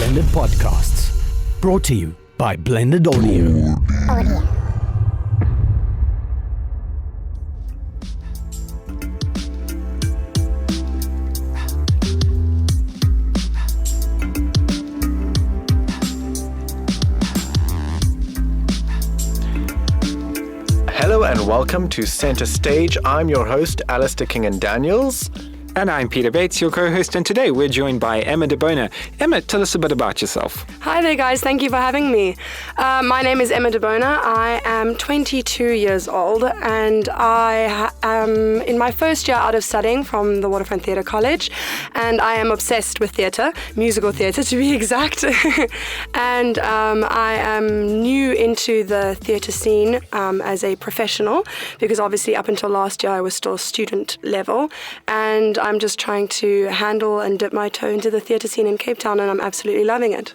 Blended Podcasts. Brought to you by Blended Audio. Hello and welcome to Center Stage. I'm your host, Alistair King-and-Daniels. And I'm Peter Bates, your co-host, and today we're joined by Emma de Bona. Emma, tell us a bit about yourself. Hi there, guys. Thank you for having me. My name is Emma de Bona. I am 22 years old, and I am in my first year out of studying from the Waterfront Theatre College, and I am obsessed with theatre, musical theatre to be exact. And I am new into the theatre scene as a professional, because obviously up until last year I was still student level, and I'm just trying to handle and dip my toe into the theatre scene in Cape Town, and I'm absolutely loving it.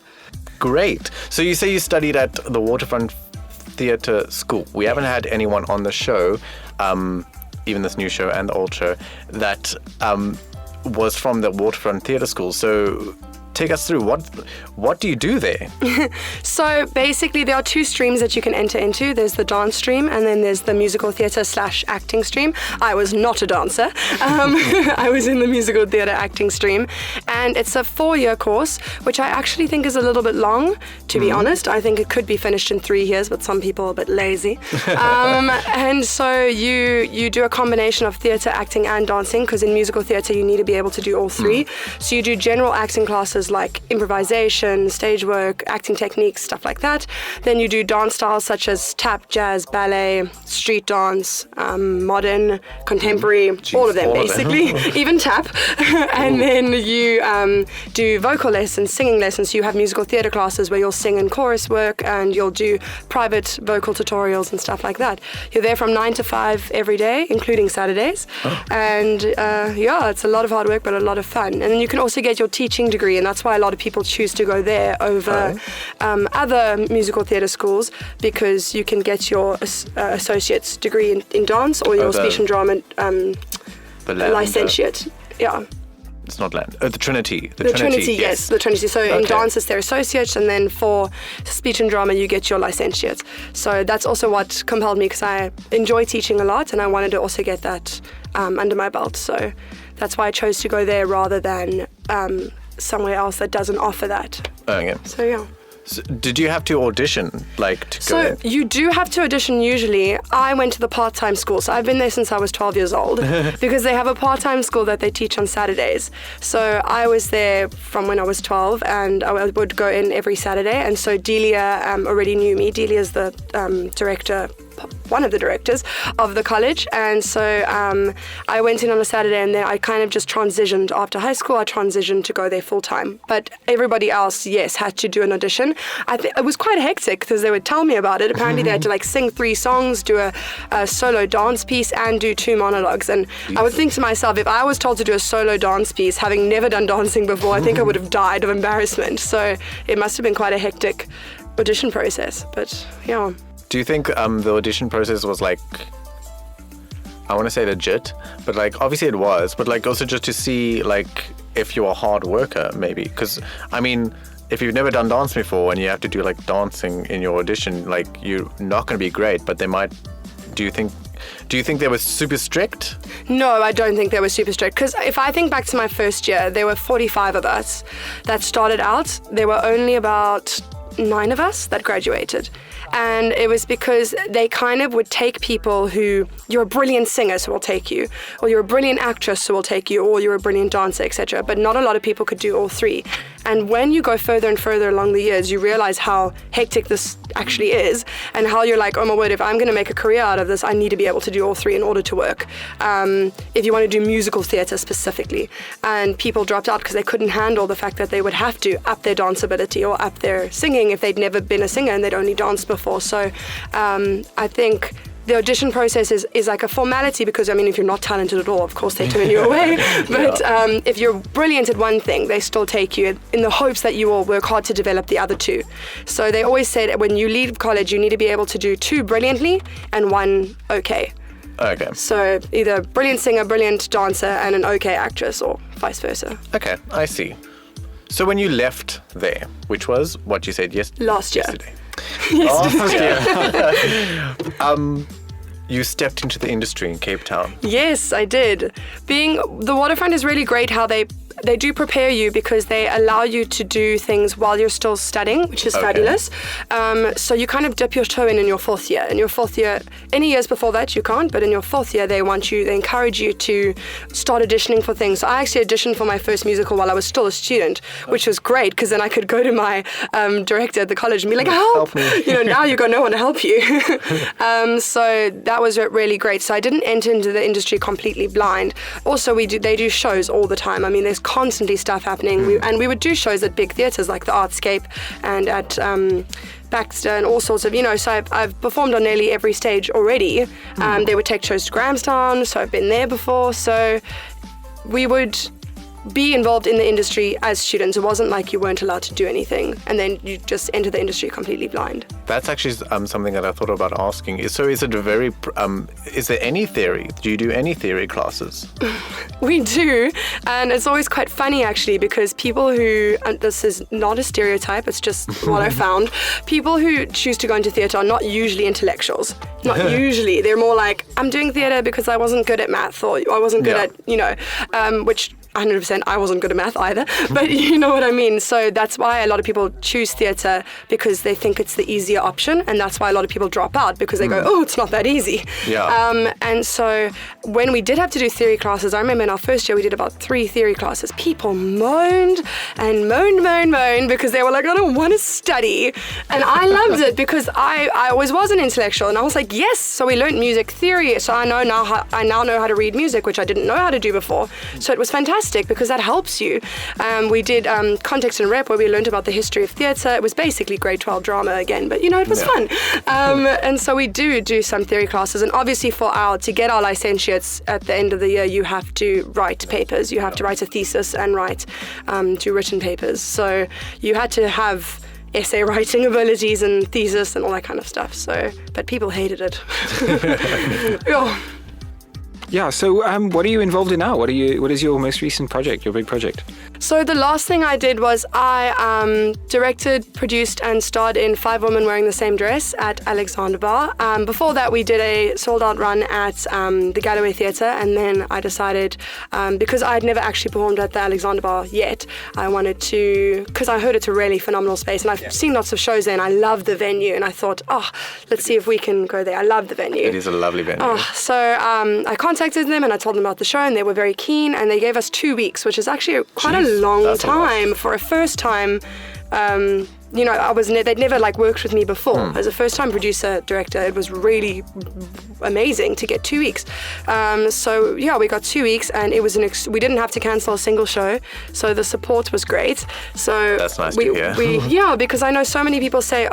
Great. So you say you studied at the Waterfront Theatre School. We haven't had anyone on the show, even this new show and the old show, that was from the Waterfront Theatre School. So take us through, what do you do there? So basically there are two streams that you can enter into. There's the dance stream, and then there's the musical theatre / acting stream. I was not a dancer. I was in the musical theatre acting stream, and it's a 4-year course, which I actually think is a little bit long, to be honest. I think it could be finished in 3 years, but some people are a bit lazy. And so you do a combination of theatre, acting and dancing, because in musical theatre you need to be able to do all three. So you do general acting classes like improvisation, stage work, acting techniques, stuff like that. Then you do dance styles such as tap, jazz, ballet, street dance, modern, contemporary, all of them basically, even tap. And then you do vocal lessons, singing lessons. So you have musical theatre classes where you'll sing in chorus work, and you'll do private vocal tutorials and stuff like that. You're there from 9 to 5 every day, including Saturdays. And it's a lot of hard work, but a lot of fun. And then you can also get your teaching degree, and that's why a lot of people choose to go there over other musical theatre schools, because you can get your associate's degree in dance or your speech and drama licentiate. Yeah. It's not land. The Trinity. The Trinity, yes. The Trinity. So in dance it's their associate, and then for speech and drama you get your licentiate. So that's also what compelled me, because I enjoy teaching a lot, and I wanted to also get that under my belt. So that's why I chose to go there rather than somewhere else that doesn't offer that. Okay. So yeah. So did you have to audition, to go in? So you do have to audition usually. I went to the part-time school, so I've been there since I was 12 years old, because they have a part-time school that they teach on Saturdays. So I was there from when I was 12, and I would go in every Saturday. And so Delia already knew me. Delia is the director, one of the directors of the college, and so I went in on a Saturday, and then I kind of just transitioned after high school. I transitioned to go there full time, but everybody else, yes, had to do an audition. It was quite hectic, because they would tell me about it. Apparently they had to sing 3 songs, do a solo dance piece, and do 2 monologues. And I would think to myself, if I was told to do a solo dance piece, having never done dancing before, I think I would have died of embarrassment. So it must have been quite a hectic audition process, but yeah. Do you think the audition process was I want to say legit, but obviously it was, but also just to see if you're a hard worker maybe? Because I mean, if you've never done dance before and you have to do dancing in your audition, you're not going to be great, but they might. Do you think they were super strict? No, I don't think they were super strict, because if I think back to my first year, there were 45 of us that started out. There were only about 9 of us that graduated. And it was because they kind of would take people who, you're a brilliant singer, so we'll take you, or you're a brilliant actress, so we'll take you, or you're a brilliant dancer, etc. But not a lot of people could do all 3. And when you go further and further along the years, you realize how hectic this actually is, and how you're like, oh my word, if I'm going to make a career out of this, I need to be able to do all 3 in order to work. If you want to do musical theatre specifically. And people dropped out because they couldn't handle the fact that they would have to up their dance ability or up their singing if they'd never been a singer and they'd only danced before. So I think the audition process is like a formality, because I mean, if you're not talented at all, of course they turn you away. But if you're brilliant at one thing, they still take you in the hopes that you will work hard to develop the other 2. So they always said when you leave college, you need to be able to do 2 brilliantly and 1 okay. Okay. So either brilliant singer, brilliant dancer, and an okay actress, or vice versa. Okay, I see. So when you left there, which was what you said Last year. yesterday. Last year. You stepped into the industry in Cape Town. Yes, I did. The waterfront is really great how they do prepare you because they allow you to do things while you're still studying, which is fabulous. So you kind of dip your toe in your fourth year. In your fourth year, any years before that you can't, but in your fourth year they encourage you to start auditioning for things. So I actually auditioned for my first musical while I was still a student, which was great because then I could go to my director at the college and be like, help me. Now you've got no one to help you. So that was really great. So I didn't enter into the industry completely blind. Also, they do shows all the time. I mean, there's constantly stuff happening. We would do shows at big theatres like the Artscape and at Baxter and all sorts of, so I've performed on nearly every stage already. They would take shows to Grahamstown, so I've been there before. So we would be involved in the industry as students. It wasn't like you weren't allowed to do anything and then you just enter the industry completely blind. That's actually something that I thought about asking. Is there any theory? Do you do any theory classes? We do, and it's always quite funny actually because people who, and this is not a stereotype, it's just what I found, people who choose to go into theatre are not usually intellectuals. Not usually. They're more like, I'm doing theatre because I wasn't good at math or I wasn't good at, which 100% I wasn't good at math either, but you know what I mean. So that's why a lot of people choose theatre because they think it's the easier option, and that's why a lot of people drop out because they go, oh, it's not that easy. Yeah. And so when we did have to do theory classes, I remember in our first year we did about 3 theory classes. People moaned and moaned because they were like, I don't want to study. And I loved it because I always was an intellectual, and I was like, yes. So we learned music theory. So I now know how to read music, which I didn't know how to do before. So it was fantastic because that helps you. We did context and rep where we learned about the history of theatre. It was basically grade 12 drama again, but it was fun. And so we do some theory classes, and obviously to get our licentiates at the end of the year, you have to write papers. You have to write a thesis and do written papers. So you had to have essay writing abilities and thesis and all that kind of stuff. So, but people hated it. Yeah, so what are you involved in now? What is your most recent project, your big project? So the last thing I did was I directed, produced and starred in 5 Women Wearing the Same Dress at Alexander Bar. Before that we did a sold-out run at the Galloway Theatre, and then I decided, because I had never actually performed at the Alexander Bar yet, I wanted to, because I heard it's a really phenomenal space and I've seen lots of shows there and I love the venue, and I thought, let's see if we can go there. I love the venue. It is a lovely venue. So I contacted them and I told them about the show, and they were very keen, and they gave us 2 weeks, which is actually quite a long time for a first time. They'd never worked with me before. As a first time producer, director, it was really amazing to get 2 weeks. We got 2 weeks, and it was we didn't have to cancel a single show, so the support was great. So that's nice to hear. because I know so many people say,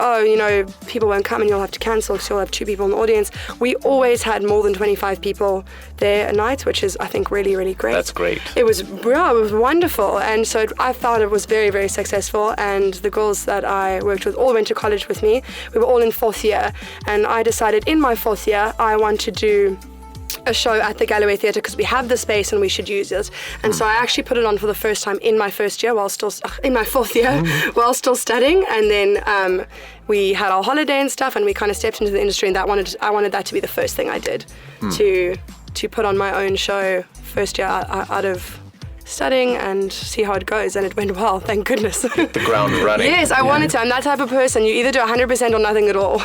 people won't come and you'll have to cancel because you'll have 2 people in the audience. We always had more than 25 people there a night, which is, I think, really, really great. That's great. It was wonderful, and so I thought it was very, very successful, and the girls that I worked with all went to college with me. We were all in 4th year, and I decided in my 4th year I want to do a show at the Galloway Theatre because we have the space and we should use it. And so I actually put it on for the first time in my 1st year in my 4th year while still studying, and then we had our holiday and stuff, and we kind of stepped into the industry, and I wanted that to be the first thing I did, to put on my own show 1st year out of studying and see how it goes, and it went well, thank goodness. Hit the ground running. Yes, I wanted to. I'm that type of person. You either do 100% or nothing at all.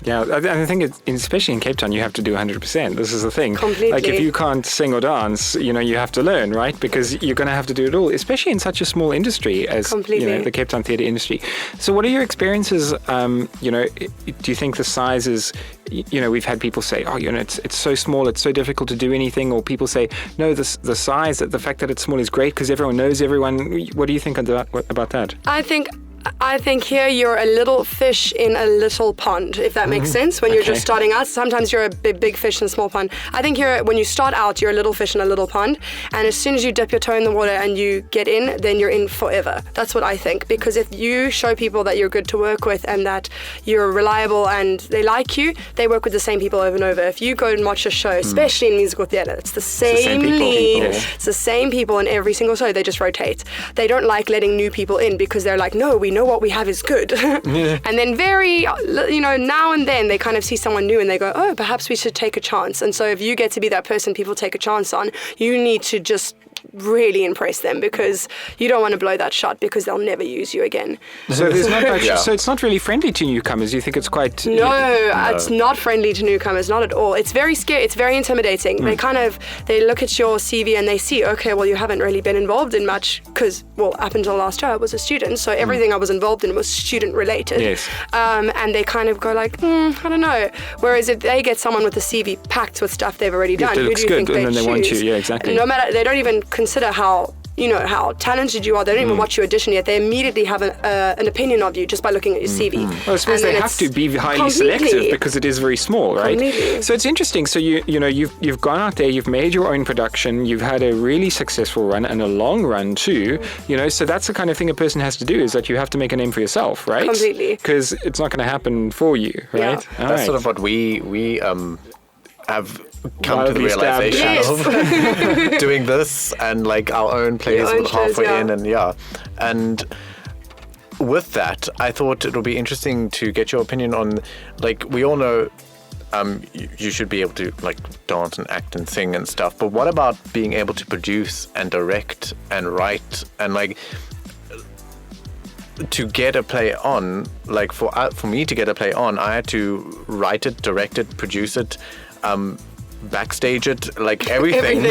Yeah, I think especially in Cape Town, you have to do 100%. This is the thing. Completely. Like if you can't sing or dance, you have to learn, right? Because you're going to have to do it all, especially in such a small industry as the Cape Town theatre industry. So what are your experiences? Do you think the size is, we've had people say, it's so small, it's so difficult to do anything, or people say, no, the size, the fact that it's small is great because everyone knows everyone. What do you think about that? I think I think here you're a little fish in a little pond, if that makes sense. When you're just starting out, sometimes you're a big fish in a small pond. I think when you start out, you're a little fish in a little pond. And as soon as you dip your toe in the water and you get in, then you're in forever. That's what I think. Because if you show people that you're good to work with and that you're reliable and they like you, they work with the same people over and over. If you go and watch a show, especially in musical theatre, it's the same lead. It's the same people in every single show. They just rotate. They don't like letting new people in because they're like, no, we know what we have is good. And then now and then they kind of see someone new and they go, oh, perhaps we should take a chance. And so if you get to be that person people take a chance on, you need to just really impress them because you don't want to blow that shot because they'll never use you again. So there's not much, so it's not really friendly to newcomers. You think it's quite... No, it's not friendly to newcomers, not at all. It's very scary. It's very intimidating. They look at your CV and they see, okay, well, you haven't really been involved in much because, well, up until last year I was a student, so everything I was involved in was student related. Yes. And they kind of go like, I don't know. Whereas if they get someone with a CV packed with stuff they've already done, who do you think they choose? And then they want you, yeah, exactly. No matter, they don't even consider how talented you are. They don't even watch you audition yet. They immediately have an opinion of you just by looking at your CV. Well, I suppose they have to be highly selective because it is very small, right? Completely. So it's interesting. So you've gone out there, you've made your own production, you've had a really successful run and a long run too. So that's the kind of thing a person has to do, is that you have to make a name for yourself, right? Completely. Because it's not going to happen for you, right? Yeah. That's sort of what we have come to the realization of doing this and like our own plays halfway in and with that I thought it would be interesting to get your opinion on, like, we all know you should be able to like dance and act and sing and stuff, but what about being able to produce and direct and write and like to get a play on, like for me to get a play on, I had to write it, direct it, produce it, backstage it, like everything.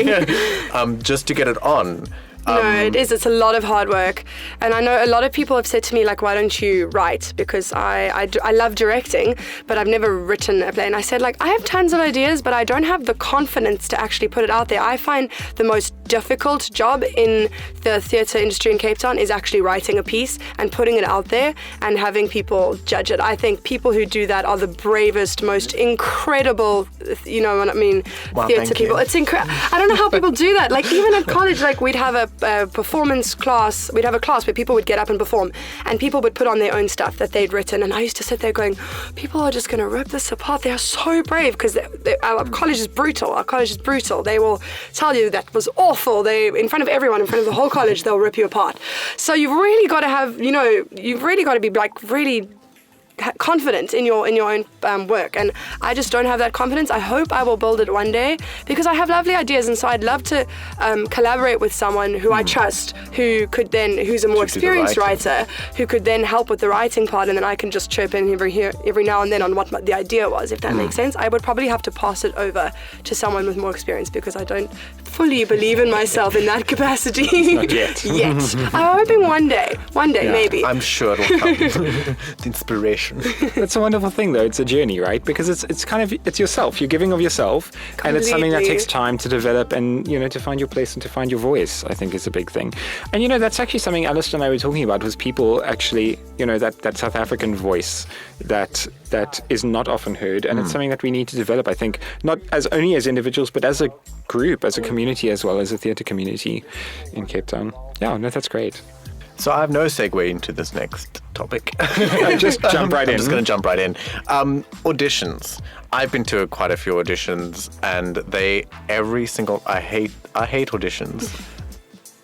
Just to get it on. No, it is. It's a lot of hard work. And I know a lot of people have said to me, like, why don't you write? Because I love directing, but I've never written a play. And I said, like, I have tons of ideas, but I don't have the confidence to actually put it out there. I find the most difficult job in the theatre industry in Cape Town is actually writing a piece and putting it out there and having people judge it. I think people who do that are the bravest, most incredible, you know what I mean, theatre people. It's incredible. I don't know how people do that. Like, even at college, like, we'd have a performance class. We'd have a class where people would get up and perform, and people would put on their own stuff that they'd written. And I used to sit there going, people are just going to rip this apart. They are so brave because our college is brutal. Our college is brutal. They will tell you that was awful. They, in front of everyone, in front of the whole college, they'll rip you apart. So you've really got to have, you've really got to be like really confident in your own work, and I just don't have that confidence. I hope I will build it one day because I have lovely ideas, and so I'd love to collaborate with someone who I trust, who's a more experienced writer, who could then help with the writing part, and then I can just chirp in every now and then on what the idea was, if that makes sense. I would probably have to pass it over to someone with more experience because I don't fully believe in myself in that capacity. Not yet. Yet. I'm hoping one day, maybe. I'm sure it'll come. The inspiration. That's a wonderful thing, though. It's a journey, right? Because it's kind of, it's yourself. You're giving of yourself. Completely. And it's something that takes time to develop and, to find your place and to find your voice, I think is a big thing. And, that's actually something Alistair and I were talking about, was people actually, that South African voice that is not often heard. And it's something that we need to develop, I think, not as only as individuals, but as a group, as a community, as well as a theatre community in Cape Town. Yeah, no, that's great. So I have no segue into this next topic. Just jump right in. I'm just going to jump right in. Auditions. I've been to quite a few auditions, and I hate auditions.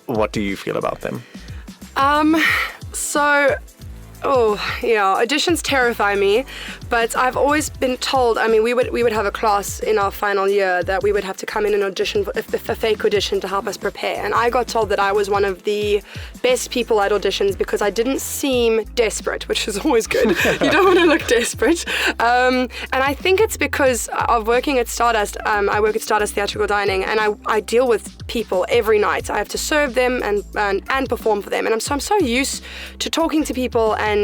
What do you feel about them? Auditions terrify me, but I've always been told, we would have a class in our final year that we would have to come in and audition, a fake audition to help us prepare, and I got told that I was one of the best people at auditions because I didn't seem desperate, which is always good. You don't want to look desperate. And I think it's because of working at Stardust. I work at Stardust Theatrical Dining, and I deal with people every night. I have to serve them and perform for them, and I'm so used to talking to people and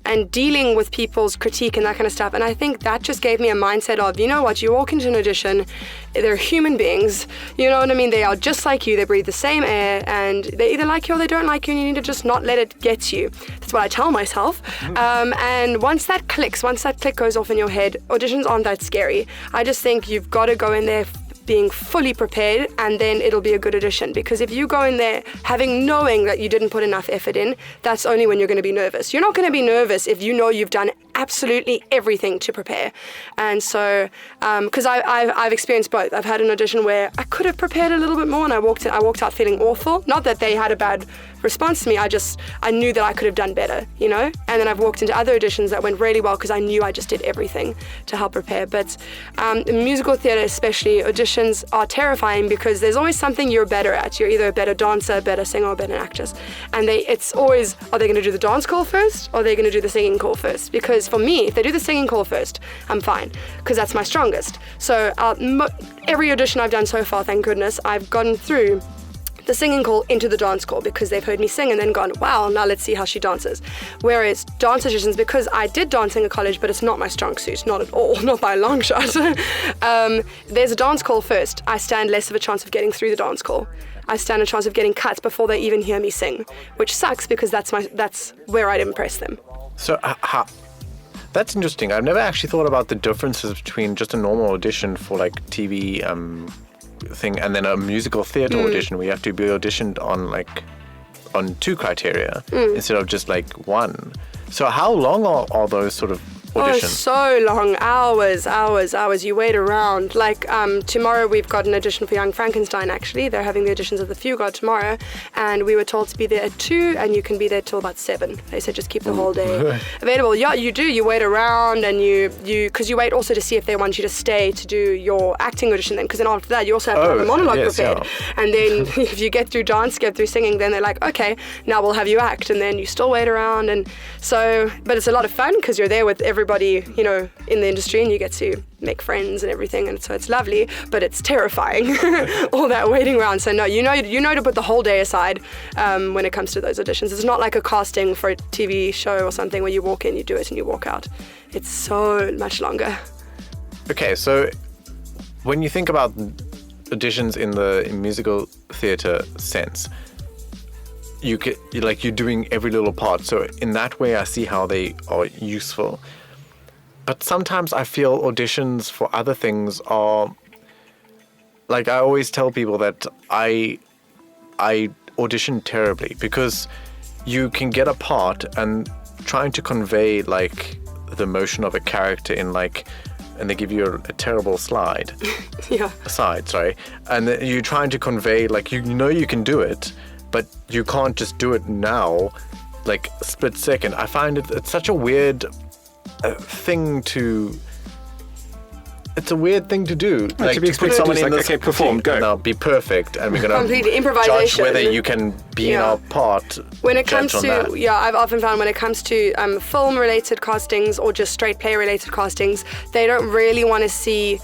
and dealing with people's critique and that kind of stuff. And I think that just gave me a mindset of, you know what, you walk into an audition, they're human beings, you know what I mean? They are just like you, they breathe the same air, and they either like you or they don't like you, and you need to just not let it get to you. That's what I tell myself. And once that click goes off in your head, auditions aren't that scary. I just think you've got to go in there being fully prepared, and then it'll be a good audition. Because if you go in there knowing that you didn't put enough effort in, that's only when you're going to be nervous. You're not going to be nervous if you know you've done absolutely everything to prepare. And so, because I've experienced both. I've had an audition where I could have prepared a little bit more, and I walked out feeling awful. Not that they had a bad response to me, I knew that I could have done better, you know? And then I've walked into other auditions that went really well because I knew I just did everything to help prepare. But in musical theatre especially, auditions are terrifying because there's always something you're better at. You're either a better dancer, a better singer, or a better actress. And it's always, are they going to do the dance call first, or are they going to do the singing call first? Because for me, if they do the singing call first, I'm fine, because that's my strongest. So every audition I've done so far, thank goodness, I've gotten through the singing call into the dance call because they've heard me sing and then gone, wow, now let's see how she dances. Whereas dance auditions, because I did dancing at college, but it's not my strong suit, not at all, not by a long shot. There's a dance call first. I stand less of a chance of getting through the dance call. I stand a chance of getting cut before they even hear me sing, which sucks because that's where I'd impress them. So that's interesting. I've never actually thought about the differences between just a normal audition for like TV thing and then a musical theatre audition where you have to be auditioned on 2 criteria instead of just like 1. So how long are those sort of auditions? Oh, so long. Hours. You wait around. Like tomorrow we've got an audition for Young Frankenstein, actually. They're having the auditions at the Fugard tomorrow, and we were told to be there at 2 and you can be there till about 7. They said just keep the whole day available. Yeah, you do. You wait around, and because you wait also to see if they want you to stay to do your acting audition then, because then after that you also have to have a monologue prepared. Yeah. And then if you get through dance, get through singing, then they're like, okay, now we'll have you act, and then you still wait around. And so, but it's a lot of fun because you're there with everybody, you know, in the industry, and you get to make friends and everything, and so it's lovely, but it's terrifying, all that waiting around. So no, you know to put the whole day aside when it comes to those auditions. It's not like a casting for a TV show or something where you walk in, you do it, and you walk out. It's so much longer. Okay, so when you think about auditions in the musical theatre sense, you're doing every little part. So in that way, I see how they are useful. But sometimes I feel auditions for other things are, like, I always tell people that I audition terribly because you can get a part and trying to convey like the emotion of a character in like, and they give you a terrible slide. Yeah. Slide, sorry. And you're trying to convey, like, you know you can do it, but you can't just do it now, like split second. I find it's such a weird thing to. It's a weird thing to do. Like, to be expected someone in this, okay, perform, go. Now be perfect, and we're gonna completely improvisation. Judge whether you can be in our part. When it comes to I've often found when it comes to film-related castings or just straight play-related castings, they don't really want to see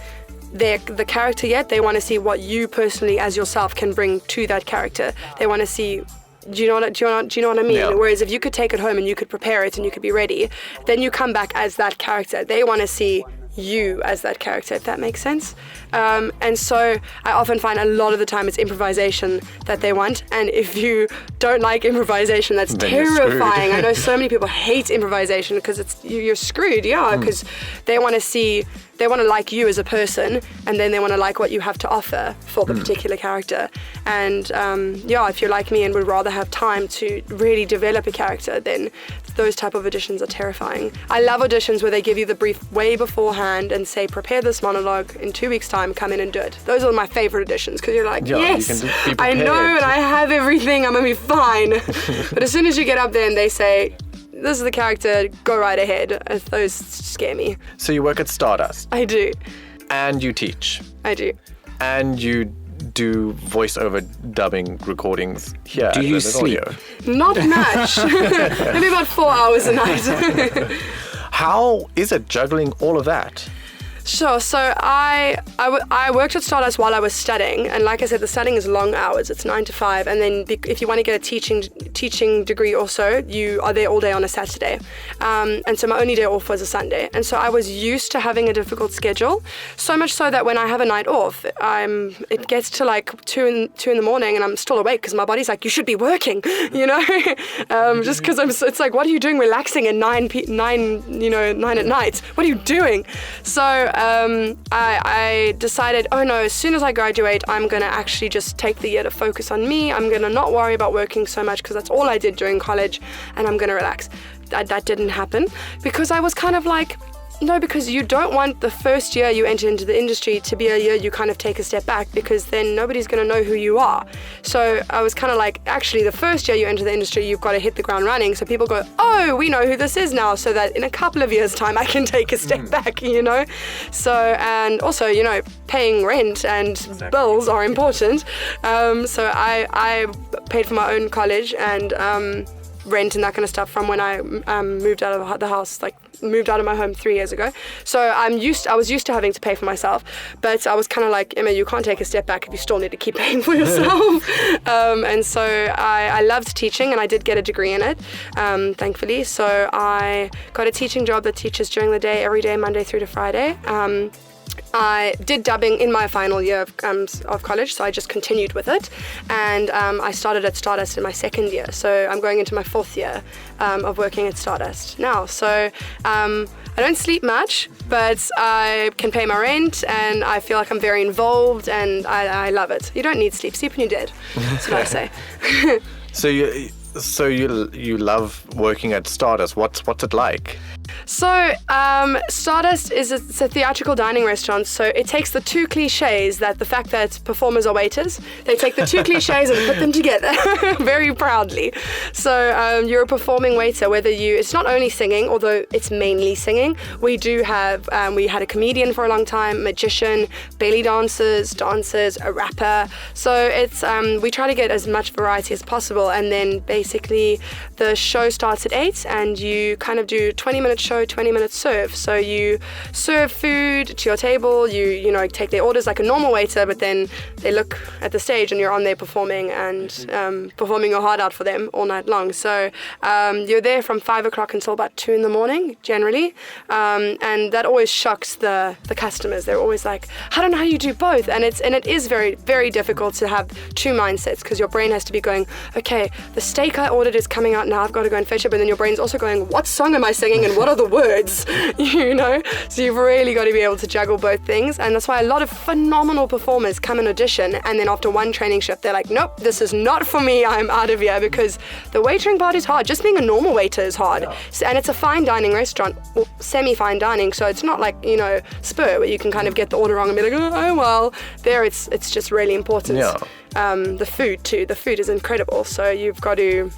the character yet. They want to see what you personally, as yourself, can bring to that character. They want to see. Do you know what I mean? Yeah. Whereas if you could take it home and you could prepare it and you could be ready, then you come back as that character. They want to see you as that character, if that makes sense. And so I often find a lot of the time it's improvisation that they want. And if you don't like improvisation, that's then terrifying. I know so many people hate improvisation because you're screwed, because they want to see. They want to like you as a person, and then they want to like what you have to offer for the particular character. And if you're like me and would rather have time to really develop a character, then those type of auditions are terrifying. I love auditions where they give you the brief way beforehand and say, prepare this monologue, in 2 weeks' time, come in and do it. Those are my favorite auditions, because you're like, yes, I know, and I have everything, I'm going to be fine. But as soon as you get up there and they say, this is the character, go right ahead, those scare me. So you work at Stardust? I do. And you teach? I do. And you do voiceover dubbing recordings here? Do you sleep? Audio? Not much. Maybe about 4 hours a night. How is it juggling all of that? Sure. So I worked at Stardust while I was studying, and like I said, the studying is long hours. It's 9 to 5, and then if you want to get a teaching degree, also you are there all day on a Saturday, and so my only day off was a Sunday, and so I was used to having a difficult schedule. So much so that when I have a night off, it gets to like 2 in the morning, and I'm still awake because my body's like, you should be working, you know, just because it's like, what are you doing relaxing at 9 at night? What are you doing? So I decided, oh no, as soon as I graduate, I'm going to actually just take the year to focus on me. I'm going to not worry about working so much because that's all I did during college, and I'm going to relax. That didn't happen because I was kind of like, no, because you don't want the first year you enter into the industry to be a year you kind of take a step back, because then nobody's going to know who you are. So I was kind of like, actually, the first year you enter the industry, you've got to hit the ground running. So people go, oh, we know who this is now, so that in a couple of years' time, I can take a step back, you know? So, and also, you know, paying rent and bills are important. So I paid for my own college and rent and that kind of stuff from when I moved out of the house, like moved out of my home 3 years ago. So I was used to having to pay for myself, but I was kind of like, Emma, you can't take a step back if you still need to keep paying for yourself. And so I loved teaching, and I did get a degree in it, thankfully. So I got a teaching job that teaches during the day, every day, Monday through to Friday. I did dubbing in my final year of college, so I just continued with it. And I started at Stardust in my second year, so I'm going into my 4th year of working at Stardust now. So I don't sleep much, but I can pay my rent, and I feel like I'm very involved, and I love it. You don't need sleep. Sleep when you're dead. That's what I say. So you love working at Stardust. What's it like? So Stardust it's a theatrical dining restaurant, so it takes the two cliches, that the fact that performers are waiters, they take the two cliches and put them together very proudly. So you're a performing waiter, it's not only singing, although it's mainly singing. We do have, we had a comedian for a long time, magician, belly dancers, a rapper. So it's, we try to get as much variety as possible, and then basically the show starts at 8 and you kind of do 20-minute show, 20-minute serve. So you serve food to your table, you know, take their orders like a normal waiter, but then they look at the stage and you're on there performing and performing your heart out for them all night long. So you're there from 5 o'clock until about 2 in the morning, generally. And that always shocks the customers. They're always like, I don't know how you do both. And it is very, very difficult to have two mindsets, because your brain has to be going, okay, the steak I ordered is coming out now, I've got to go and fetch it. But then your brain's also going, what song am I singing and what are the words? You know? So you've really got to be able to juggle both things. And that's why a lot of phenomenal performers come and audition, and then after one training shift, they're like, nope, this is not for me, I'm out of here, because the waitering part is hard. Just being a normal waiter is hard. Yeah. So, and it's a fine dining restaurant, or semi-fine dining, so it's not like, you know, Spur, where you can kind of get the order wrong and be like, oh well. There it's just really important. Yeah. The food too. The food is incredible, so you've got to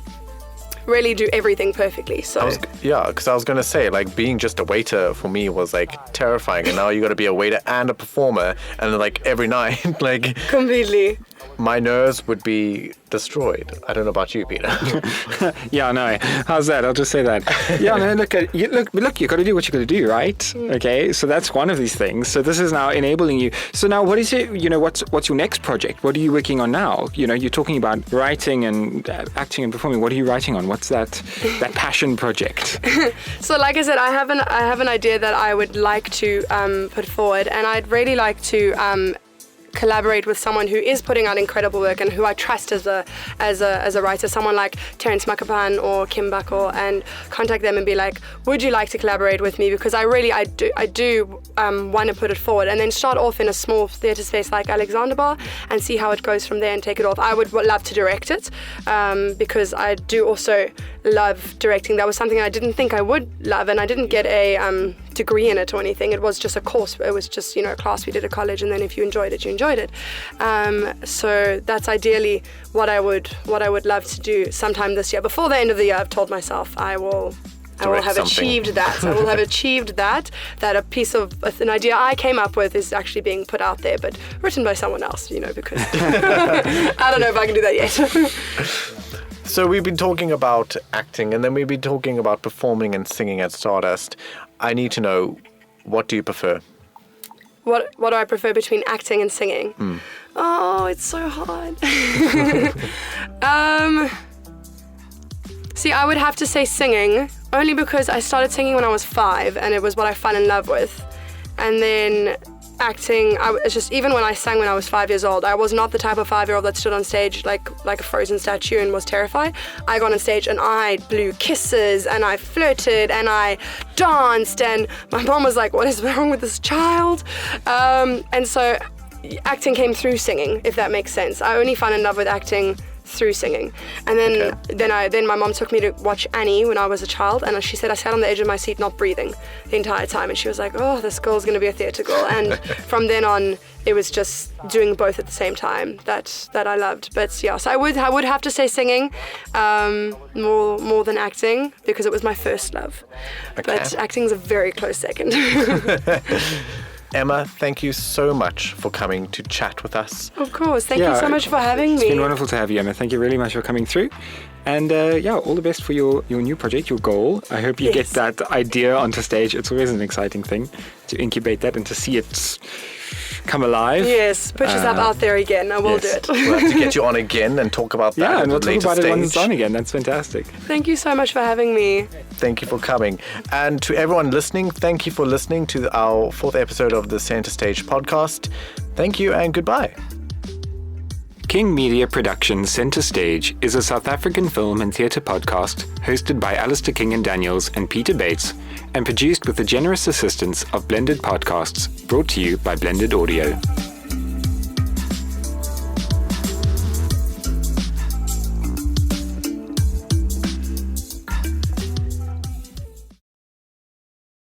really do everything perfectly. So because I was gonna say, like, being just a waiter for me was like terrifying, and now you got to be a waiter and a performer, and like every night, like completely. My nerves would be destroyed. I don't know about you, Peter. Yeah, no. How's that? I'll just say that. Yeah, no. Look, you got to do what you got to do, right? Okay. So that's one of these things. So this is now enabling you. So now, what is it? You know, what's your next project? What are you working on now? You know, you're talking about writing and acting and performing. What are you writing on? What's that passion project? So, like I said, I have an idea that I would like to put forward, and I'd really like to collaborate with someone who is putting out incredible work and who I trust as a writer, someone like Terence Makapan or Kim Buckle, and contact them and be like, would you like to collaborate with me? Because I do want to put it forward, and then start off in a small theatre space like Alexander Bar and see how it goes from there and take it off. I would love to direct it, because I do also love directing. That was something I didn't think I would love, and I didn't get a degree in it or anything. It was just a course. It was just, you know, a class we did at college, and then if you enjoyed it, you enjoyed it. So that's ideally what I would love to do sometime this year. Before the end of the year, I've told myself I will have achieved that. I will have achieved that a piece of an idea I came up with is actually being put out there, but written by someone else, you know, because I don't know if I can do that yet. So we've been talking about acting, and then we've been talking about performing and singing at Stardust. I need to know, what do you prefer? what do I prefer between acting and singing? Oh, it's so hard. See, I would have to say singing, only because I started singing when I was 5, and it was what I fell in love with. And then acting, it's just, even when I sang when I was 5 years old, I was not the type of 5-year-old that stood on stage like a frozen statue and was terrified. I got on stage and I blew kisses and I flirted and I danced, and my mom was like, what is wrong with this child? And so acting came through singing, if that makes sense. I only fell in love with acting through singing. And then my mom took me to watch Annie when I was a child, and she said I sat on the edge of my seat not breathing the entire time, and she was like, oh, this girl's going to be a theatre girl. And from then on, it was just doing both at the same time that I loved. But yeah, so I would have to say singing more than acting, because it was my first love. Okay. But acting's a very close second. Emma, thank you so much for coming to chat with us. Of course. Thank you so much for having me. It's been wonderful to have you, Emma. Thank you really much for coming through. And all the best for your new project, your goal. I hope you get that idea onto stage. It's always an exciting thing to incubate that and to see it come alive. Yes, put yourself out there again. I will do it. We'll have to get you on again and talk about that. Yeah, and we'll talk about it when it's on again. That's fantastic. Thank you so much for having me. Thank you for coming. And to everyone listening, thank you for listening to our 4th episode of the Centre Stage podcast. Thank you and goodbye. King Media Productions Centre Stage is a South African film and theatre podcast hosted by Alistair King and Daniels and Peter Bates, and produced with the generous assistance of Blended Podcasts, brought to you by Blended Audio.